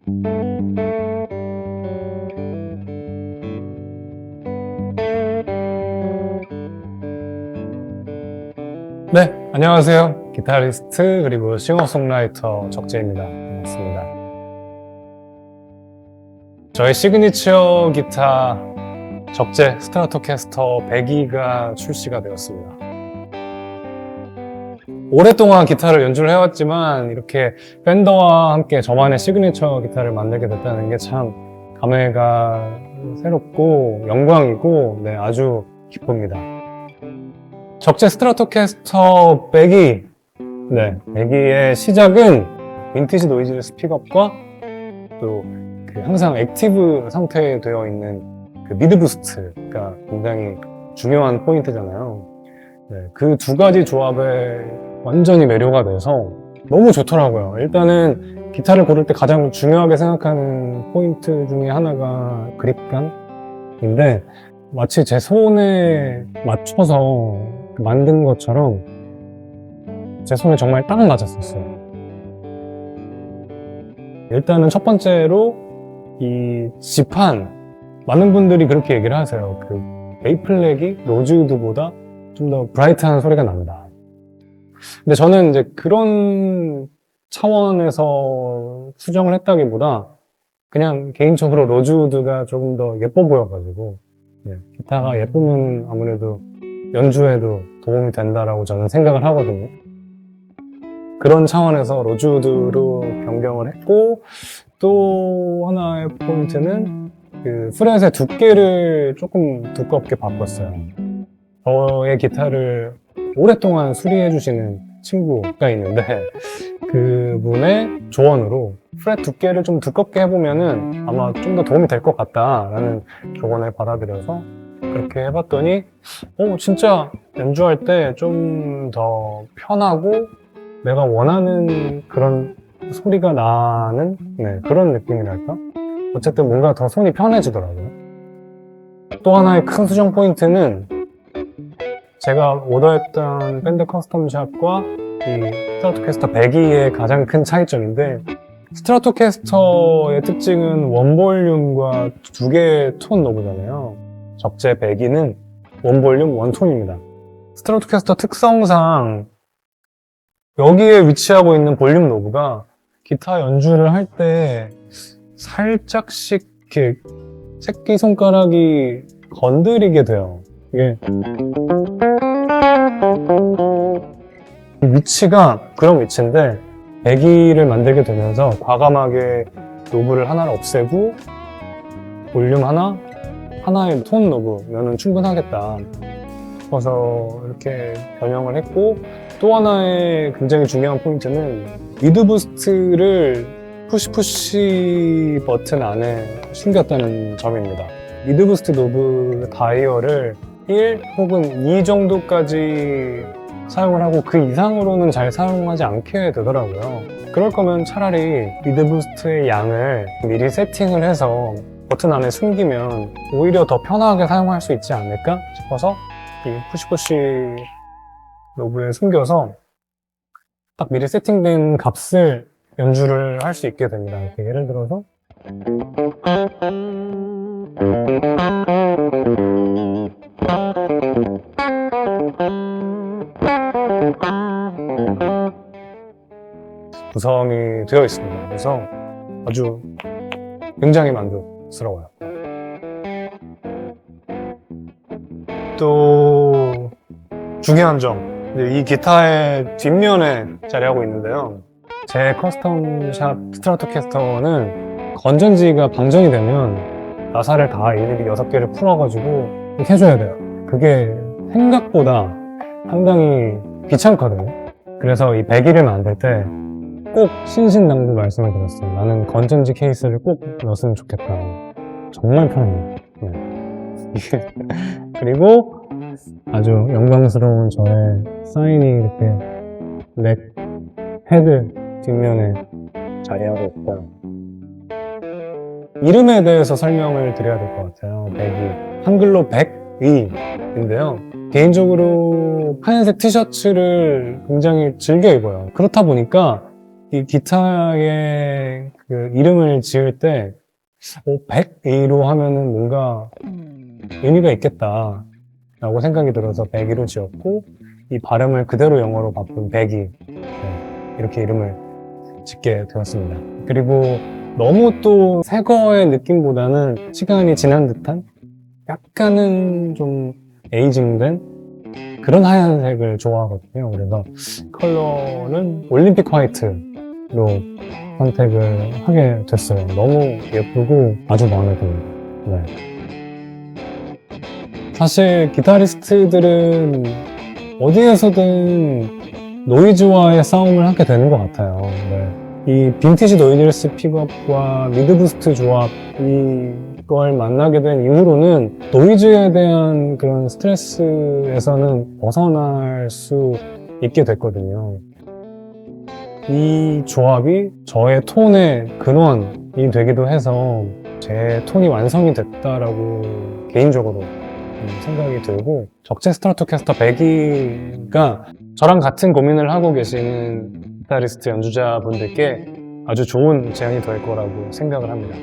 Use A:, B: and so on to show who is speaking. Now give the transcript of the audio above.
A: 네, 안녕하세요. 기타리스트 그리고 싱어송라이터 적재입니다. 반갑습니다. 저의 시그니처 기타 적재 스트라토캐스터 102가 출시가 되었습니다. 오랫동안 기타를 연주를 해왔지만 이렇게 팬더와 함께 저만의 시그니처 기타를 만들게 됐다는 게 참 감회가 새롭고 영광이고 아주 기쁩니다. 적재 스트라토캐스터 102, 102의 시작은 빈티지 노이즈 스픽업과 또 항상 액티브 상태에 되어 있는 미드 부스트가 굉장히 중요한 포인트잖아요. 그 두 가지 조합에 완전히 매료가 돼서 너무 좋더라고요. 일단은 기타를 고를 때 가장 중요하게 생각하는 포인트 중에 하나가 그립감인데 마치 제 손에 맞춰서 만든 것처럼 제 손에 정말 딱 맞았었어요. 일단은 첫 번째로 이 지판, 많은 분들이 그렇게 얘기를 하세요. 메이플렉이 로즈우드보다 좀 더 브라이트한 소리가 난다. 근데 저는 이제 그런 차원에서 수정을 했다기보다 그냥 개인적으로 로즈우드가 조금 더 예뻐 보여가지고 기타가 예쁘면 아무래도 연주에도 도움이 된다라고 저는 생각을 하거든요. 그런 차원에서 로즈우드로 변경을 했고, 또 하나의 포인트는 프렛의 두께를 조금 두껍게 바꿨어요. 저의 기타를 오랫동안 수리해주시는 친구가 있는데 그분의 조언으로 프렛 두께를 좀 두껍게 해보면은 아마 좀 더 도움이 될 것 같다라는 조언을 받아들여서 그렇게 해봤더니 진짜 연주할 때 좀 더 편하고 내가 원하는 그런 소리가 나는 그런 느낌이랄까? 어쨌든 뭔가 더 손이 편해지더라고요. 또 하나의 큰 수정 포인트는 제가 오더했던 밴드 커스텀샵과 이 스트라토캐스터 102의 가장 큰 차이점인데, 스트라토캐스터의 특징은 원볼륨과 두 개의 톤 노브잖아요. 적재 102는 원볼륨, 원톤입니다. 스트라토캐스터 특성상 여기에 위치하고 있는 볼륨 노브가 기타 연주를 할 때 살짝씩 이렇게 새끼손가락이 건드리게 돼요. 이게 위치가 그런 위치인데 102를 만들게 되면서 과감하게 노브를 하나를 없애고 볼륨 하나의 톤 노브면은 충분하겠다 싶어서 이렇게 변형을 했고, 또 하나의 굉장히 중요한 포인트는 미드 부스트를 푸시 버튼 안에 숨겼다는 점입니다. 미드 부스트 노브 다이얼을 1 혹은 2 정도까지 사용을 하고 그 이상으로는 잘 사용하지 않게 되더라고요. 그럴 거면 차라리 미드 부스트의 양을 미리 세팅을 해서 버튼 안에 숨기면 오히려 더 편하게 사용할 수 있지 않을까 싶어서 이 푸시 노브에 숨겨서 딱 미리 세팅된 값을 연주를 할 수 있게 됩니다. 이렇게 예를 들어서 구성이 되어 있습니다. 그래서 아주 굉장히 만족스러워요. 또 중요한 점, 이 기타의 뒷면에 자리하고 있는데요. 제 커스텀샵 스트라토캐스터는 건전지가 방전이 되면 나사를 다 일일이 6개를 풀어가지고 이렇게 해줘야 돼요. 그게 생각보다 상당히 귀찮거든요. 그래서 이 102를 만들 때 꼭 신신당부 말씀을 드렸어요. 나는 건전지 케이스를 꼭 넣었으면 좋겠다. 정말 편해요. 그리고 아주 영광스러운 저의 사인이 이렇게 넥 헤드 뒷면에 자리하고 있고요. 이름에 대해서 설명을 드려야 될 것 같아요. 102. 한글로 102인데요. 개인적으로 하얀색 티셔츠를 굉장히 즐겨 입어요. 그렇다 보니까 이 기타의 그 이름을 지을 때 102로 하면은 뭔가 의미가 있겠다 라고 생각이 들어서 102로 지었고, 이 발음을 그대로 영어로 바꾼 102, 이렇게 이름을 짓게 되었습니다. 그리고 너무 또 새거의 느낌보다는 시간이 지난 듯한 약간은 좀 에이징된 그런 하얀색을 좋아하거든요. 그래서 컬러는 올림픽 화이트로 선택을 하게 됐어요. 너무 예쁘고 아주 마음에 듭니다. 네. 사실 기타리스트들은 어디에서든 노이즈와의 싸움을 하게 되는 것 같아요. 네. 이 빈티지 노이즈 픽업과 미드 부스트 조합, 이걸 만나게 된 이후로는 노이즈에 대한 그런 스트레스에서는 벗어날 수 있게 됐거든요. 이 조합이 저의 톤의 근원이 되기도 해서 제 톤이 완성이 됐다라고 개인적으로 생각이 들고, 적재 스트라토캐스터 102가 저랑 같은 고민을 하고 계시는 기타리스트 연주자분들께 아주 좋은 제안이 될 거라고 생각을 합니다.